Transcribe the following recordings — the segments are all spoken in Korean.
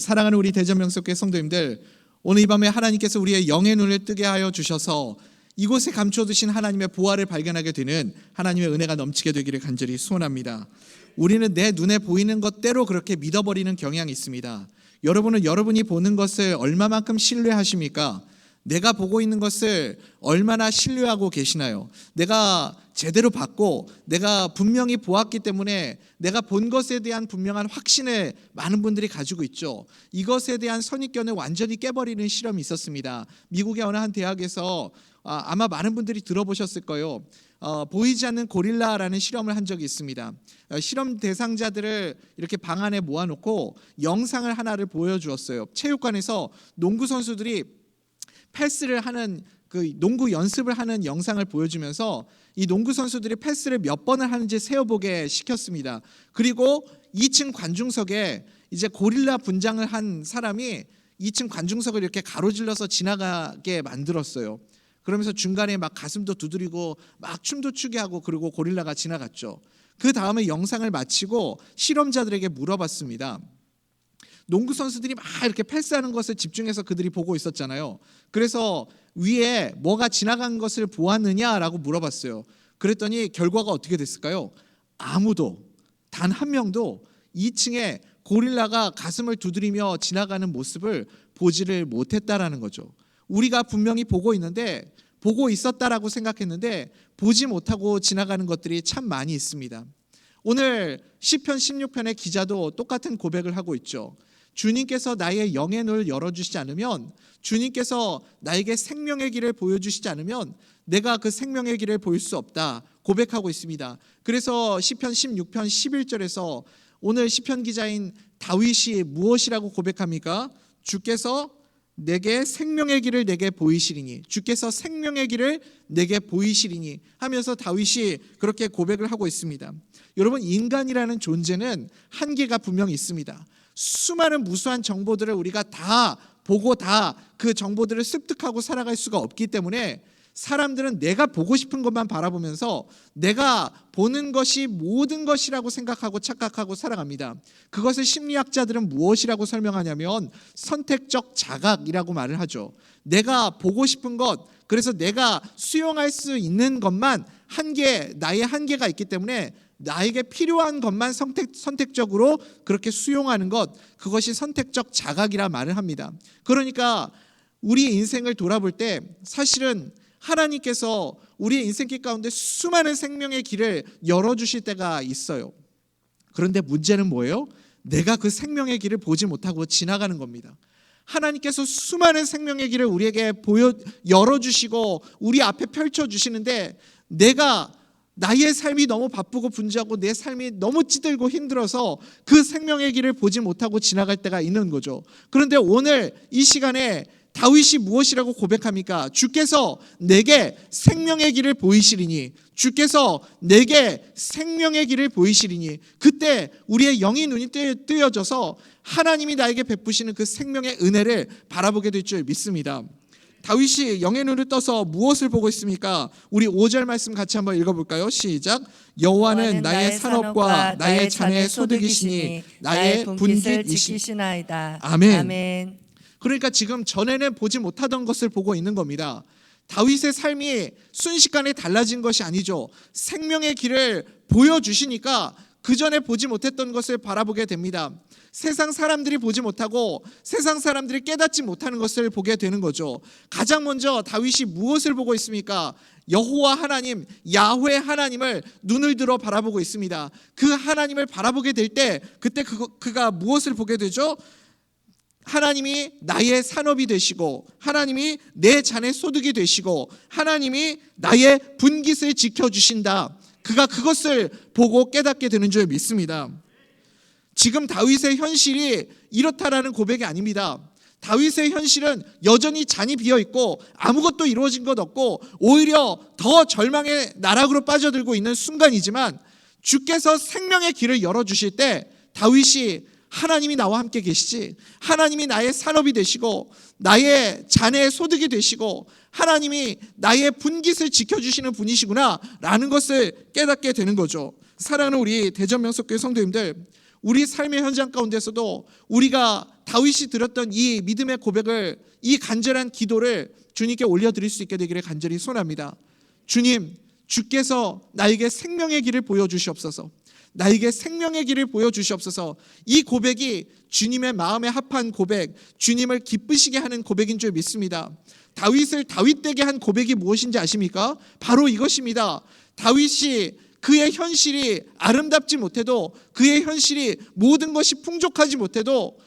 사랑하는 우리 대전명석교회 성도님들, 오늘 이 밤에 하나님께서 우리의 영의 눈을 뜨게 하여 주셔서 이곳에 감춰두신 하나님의 보화를 발견하게 되는 하나님의 은혜가 넘치게 되기를 간절히 소원합니다. 우리는 내 눈에 보이는 것대로 그렇게 믿어버리는 경향이 있습니다. 여러분은 여러분이 보는 것을 얼마만큼 신뢰하십니까? 내가 보고 있는 것을 얼마나 신뢰하고 계시나요? 내가 제대로 봤고 내가 분명히 보았기 때문에 내가 본 것에 대한 분명한 확신을 많은 분들이 가지고 있죠. 이것에 대한 선입견을 완전히 깨버리는 실험이 있었습니다. 미국의 어느 한 대학에서 아마 많은 분들이 들어보셨을 거예요. 보이지 않는 고릴라라는 실험을 한 적이 있습니다. 실험 대상자들을 이렇게 방 안에 모아놓고 영상을 하나를 보여주었어요. 체육관에서 농구 선수들이 패스를 하는 그 농구 연습을 하는 영상을 보여주면서 이 농구 선수들이 패스를 몇 번을 하는지 세어보게 시켰습니다. 그리고 2층 관중석에 이제 고릴라 분장을 한 사람이 2층 관중석을 이렇게 가로질러서 지나가게 만들었어요. 그러면서 중간에 막 가슴도 두드리고 막 춤도 추게 하고, 그리고 고릴라가 지나갔죠. 그 다음에 영상을 마치고 실험자들에게 물어봤습니다. 농구 선수들이 막 이렇게 패스하는 것을 집중해서 그들이 보고 있었잖아요. 그래서 위에 뭐가 지나간 것을 보았느냐라고 물어봤어요. 그랬더니 결과가 어떻게 됐을까요? 아무도, 단 한 명도 2층에 고릴라가 가슴을 두드리며 지나가는 모습을 보지를 못했다라는 거죠. 우리가 분명히 보고 있는데, 보고 있었다라고 생각했는데 보지 못하고 지나가는 것들이 참 많이 있습니다. 오늘 시편 16편의 기자도 똑같은 고백을 하고 있죠. 주님께서 나의 영의 눈을 열어주시지 않으면, 주님께서 나에게 생명의 길을 보여주시지 않으면 내가 그 생명의 길을 보일 수 없다 고백하고 있습니다. 그래서 시편 16편 11절에서 오늘 시편 기자인 다윗이 무엇이라고 고백합니까? 주께서 내게 생명의 길을 내게 보이시리니, 주께서 생명의 길을 내게 보이시리니 하면서 다윗이 그렇게 고백을 하고 있습니다. 여러분, 인간이라는 존재는 한계가 분명히 있습니다. 수많은 무수한 정보들을 우리가 다 보고 다 그 정보들을 습득하고 살아갈 수가 없기 때문에 사람들은 내가 보고 싶은 것만 바라보면서 내가 보는 것이 모든 것이라고 생각하고 착각하고 살아갑니다. 그것을 심리학자들은 무엇이라고 설명하냐면 선택적 자각이라고 말을 하죠. 내가 보고 싶은 것, 그래서 내가 수용할 수 있는 것만 나의 한계가 있기 때문에 나에게 필요한 것만 선택적으로 그렇게 수용하는 것, 그것이 선택적 자각이라 말을 합니다. 그러니까 우리 인생을 돌아볼 때 사실은 하나님께서 우리의 인생길 가운데 수많은 생명의 길을 열어주실 때가 있어요. 그런데 문제는 뭐예요? 내가 그 생명의 길을 보지 못하고 지나가는 겁니다. 하나님께서 수많은 생명의 길을 우리에게 열어주시고 우리 앞에 펼쳐주시는데 내가 나의 삶이 너무 바쁘고 분주하고 내 삶이 너무 찌들고 힘들어서 그 생명의 길을 보지 못하고 지나갈 때가 있는 거죠. 그런데 오늘 이 시간에 다윗이 무엇이라고 고백합니까? 주께서 내게 생명의 길을 보이시리니, 주께서 내게 생명의 길을 보이시리니, 그때 우리의 영이 눈이 뜨여져서 하나님이 나에게 베푸시는 그 생명의 은혜를 바라보게 될 줄 믿습니다. 다윗이 영의 눈을 떠서 무엇을 보고 있습니까? 우리 5절 말씀 같이 한번 읽어볼까요? 시작. 여호와는 나의 산업과 나의 잔의 소득이시니 나의 분깃 지키시나이다. 아멘. 그러니까 지금 전에는 보지 못하던 것을 보고 있는 겁니다. 다윗의 삶이 순식간에 달라진 것이 아니죠. 생명의 길을 보여주시니까 그 전에 보지 못했던 것을 바라보게 됩니다. 세상 사람들이 보지 못하고 세상 사람들이 깨닫지 못하는 것을 보게 되는 거죠. 가장 먼저 다윗이 무엇을 보고 있습니까? 여호와 하나님, 야훼 하나님을 눈을 들어 바라보고 있습니다. 그 하나님을 바라보게 될 때 그때 그가 무엇을 보게 되죠? 하나님이 나의 산업이 되시고 하나님이 내 잔의 소득이 되시고 하나님이 나의 분깃을 지켜주신다. 그가 그것을 보고 깨닫게 되는 줄 믿습니다. 지금 다윗의 현실이 이렇다라는 고백이 아닙니다. 다윗의 현실은 여전히 잔이 비어있고 아무것도 이루어진 것 없고 오히려 더 절망의 나락으로 빠져들고 있는 순간이지만 주께서 생명의 길을 열어주실 때 다윗이 하나님이 나와 함께 계시지, 하나님이 나의 산업이 되시고 나의 잔의 소득이 되시고 하나님이 나의 분깃을 지켜주시는 분이시구나 라는 것을 깨닫게 되는 거죠. 사랑하는 우리 대전명석교회 성도님들, 우리 삶의 현장 가운데서도 우리가 다윗이 드렸던 이 믿음의 고백을, 이 간절한 기도를 주님께 올려드릴 수 있게 되기를 간절히 소원합니다. 주님, 주께서 나에게 생명의 길을 보여주시옵소서. 나에게 생명의 길을 보여주시옵소서. 이 고백이 주님의 마음에 합한 고백, 주님을 기쁘시게 하는 고백인 줄 믿습니다. 다윗을 다윗되게 한 고백이 무엇인지 아십니까? 바로 이것입니다. 다윗이 그의 현실이 아름답지 못해도, 그의 현실이 모든 것이 풍족하지 못해도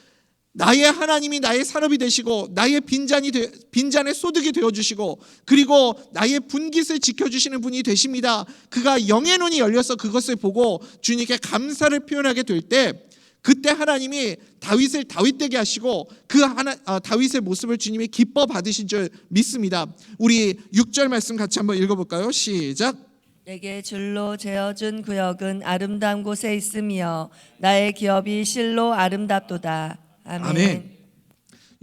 나의 하나님이 나의 산업이 되시고, 나의 빈잔의 소득이 되어주시고, 그리고 나의 분깃을 지켜주시는 분이 되십니다. 그가 영의 눈이 열려서 그것을 보고 주님께 감사를 표현하게 될 때, 그때 하나님이 다윗을 다윗되게 하시고 다윗의 모습을 주님이 기뻐 받으신 줄 믿습니다. 우리 6절 말씀 같이 한번 읽어볼까요? 시작. 내게 줄로 재어준 구역은 아름다운 곳에 있으며 나의 기업이 실로 아름답도다. 아멘. 아멘.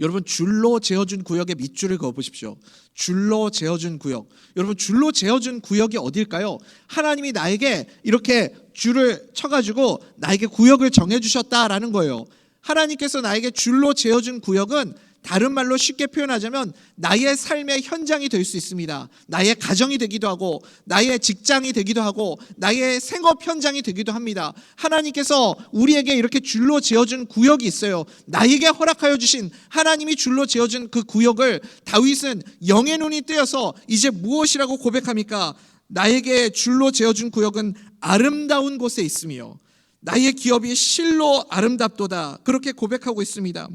여러분, 줄로 재어준 구역의 밑줄을 그어보십시오. 줄로 재어준 구역. 여러분, 줄로 재어준 구역이 어딜까요? 하나님이 나에게 이렇게 줄을 쳐가지고 나에게 구역을 정해주셨다라는 거예요. 하나님께서 나에게 줄로 재어준 구역은 다른 말로 쉽게 표현하자면 나의 삶의 현장이 될 수 있습니다. 나의 가정이 되기도 하고, 나의 직장이 되기도 하고, 나의 생업 현장이 되기도 합니다. 하나님께서 우리에게 이렇게 줄로 재어준 구역이 있어요. 나에게 허락하여 주신, 하나님이 줄로 재어준 그 구역을 다윗은 영의 눈이 뜨여서 이제 무엇이라고 고백합니까? 나에게 줄로 재어준 구역은 아름다운 곳에 있으며 나의 기업이 실로 아름답도다. 그렇게 고백하고 있습니다.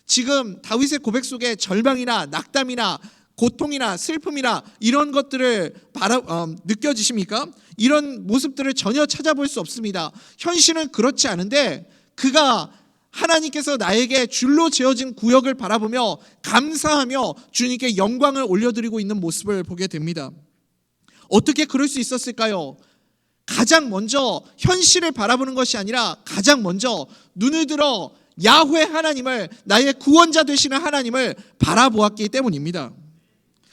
지금 다윗의 고백 속에 절망이나 낙담이나 고통이나 슬픔이나 이런 것들을 느껴지십니까? 이런 모습들을 전혀 찾아볼 수 없습니다. 현실은 그렇지 않은데 그가 하나님께서 나에게 줄로 재어진 구역을 바라보며 감사하며 주님께 영광을 올려드리고 있는 모습을 보게 됩니다. 어떻게 그럴 수 있었을까요? 가장 먼저 현실을 바라보는 것이 아니라 가장 먼저 눈을 들어 야훼 하나님을, 나의 구원자 되시는 하나님을 바라보았기 때문입니다.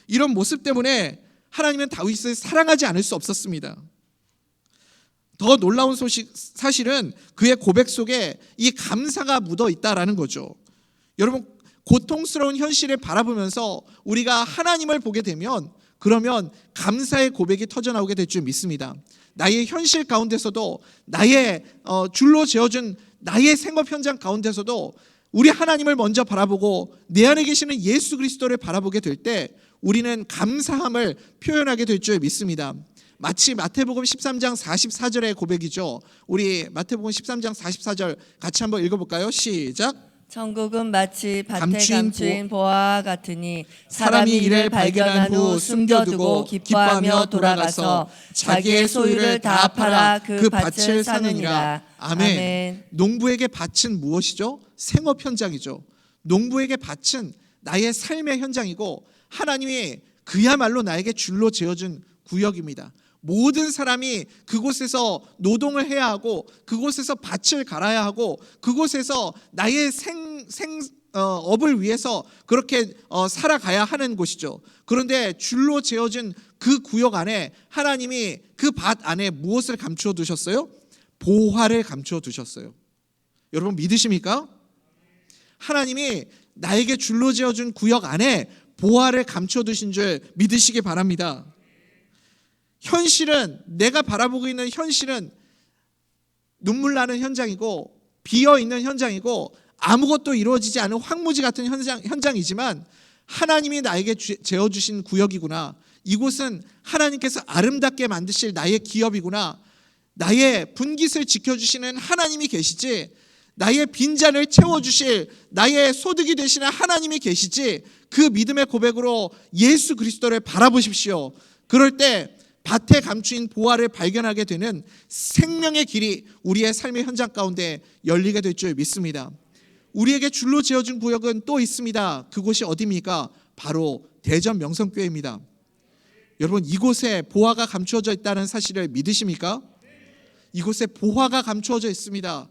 이런 모습 때문에 하나님은 다윗을 사랑하지 않을 수 없었습니다. 더 놀라운 사실은 그의 고백 속에 이 감사가 묻어 있다라는 거죠. 여러분, 고통스러운 현실을 바라보면서 우리가 하나님을 보게 되면 그러면 감사의 고백이 터져나오게 될 줄 믿습니다. 나의 현실 가운데서도, 나의 줄로 재어준 나의 생업 현장 가운데서도 우리 하나님을 먼저 바라보고 내 안에 계시는 예수 그리스도를 바라보게 될 때 우리는 감사함을 표현하게 될 줄 믿습니다. 마치 마태복음 13장 44절의 고백이죠. 우리 마태복음 13장 44절 같이 한번 읽어볼까요? 시작. 천국은 마치 밭에 감추인 감추인 보화와 같으니 사람이 이를 발견한 후 숨겨두고 기뻐하며 돌아가서 자기의 소유를 다 팔아 그 밭을 사느니라. 아멘. 농부에게 밭은 무엇이죠? 생업 현장이죠. 농부에게 밭은 나의 삶의 현장이고 하나님이 그야말로 나에게 줄로 재어준 구역입니다. 모든 사람이 그곳에서 노동을 해야 하고 그곳에서 밭을 갈아야 하고 그곳에서 나의 업을 위해서 그렇게 살아가야 하는 곳이죠. 그런데 줄로 재어진 그 구역 안에 하나님이 그 밭 안에 무엇을 감추어 두셨어요? 보화를 감추어 두셨어요. 여러분 믿으십니까? 하나님이 나에게 줄로 재어준 구역 안에 보화를 감추어 두신 줄 믿으시기 바랍니다. 현실은, 내가 바라보고 있는 현실은 눈물 나는 현장이고 비어 있는 현장이고 아무것도 이루어지지 않은 황무지 같은 현장이지만 하나님이 나에게 재어주신 구역이구나. 이곳은 하나님께서 아름답게 만드실 나의 기업이구나. 나의 분깃을 지켜주시는 하나님이 계시지, 나의 빈잔을 채워주실 나의 소득이 되시는 하나님이 계시지, 그 믿음의 고백으로 예수 그리스도를 바라보십시오. 그럴 때 밭에 감추인 보화를 발견하게 되는 생명의 길이 우리의 삶의 현장 가운데 열리게 될 줄 믿습니다. 우리에게 줄로 재어준 구역은 또 있습니다. 그곳이 어디입니까? 바로 대전 명성교회입니다. 여러분, 이곳에 보화가 감추어져 있다는 사실을 믿으십니까? 이곳에 보화가 감추어져 있습니다.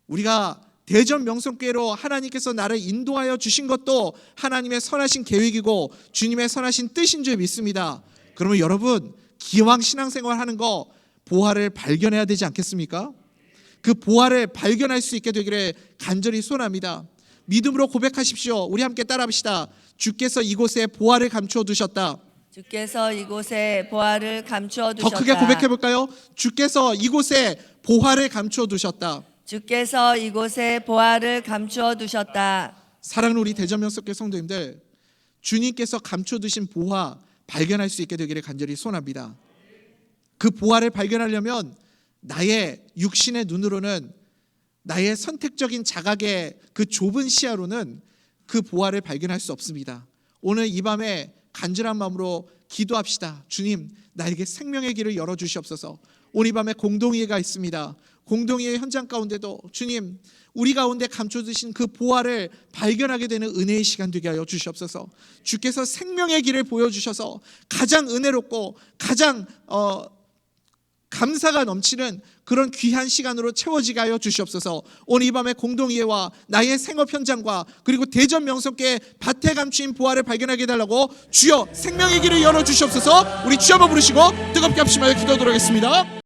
우리가 대전 명성교회로 하나님께서 나를 인도하여 주신 것도 하나님의 선하신 계획이고 주님의 선하신 뜻인 줄 믿습니다. 그러면 여러분, 기왕 신앙생활 하는 거 보화를 발견해야 되지 않겠습니까? 그 보화를 발견할 수 있게 되기를 간절히 소원합니다. 믿음으로 고백하십시오. 우리 함께 따라합시다. 주께서 이곳에 보화를 감추어 두셨다. 주께서 이곳에 보화를 감추어 더 두셨다. 크게 고백해 볼까요? 주께서 이곳에 보화를 감추어 두셨다. 주께서 이곳에 보화를 감추어 두셨다. 사랑하는 우리 대전명석교 성도님들, 주님께서 감춰 두신 보화 발견할 수 있게 되기를 간절히 소원합니다. 그 보화를 발견하려면 나의 육신의 눈으로는, 나의 선택적인 자각의 그 좁은 시야로는 그 보화를 발견할 수 없습니다. 오늘 이 밤에 간절한 마음으로 기도합시다. 주님, 나에게 생명의 길을 열어주시옵소서. 오늘 이 밤에 공동의회가 있습니다. 공동의회 현장 가운데도 주님, 우리 가운데 감춰두신 그 보화를 발견하게 되는 은혜의 시간 되게 하여 주시옵소서. 주께서 생명의 길을 보여주셔서 가장 은혜롭고 가장 감사가 넘치는 그런 귀한 시간으로 채워지게 하여 주시옵소서. 오늘 이 밤에 공동의회와 나의 생업 현장과 그리고 대전 명석교의 밭에 감추인 보화를 발견하게 해달라고 주여 생명의 길을 열어주시옵소서. 우리 주여 한번 부르시고 뜨겁게 합심하여 기도하도록 하겠습니다.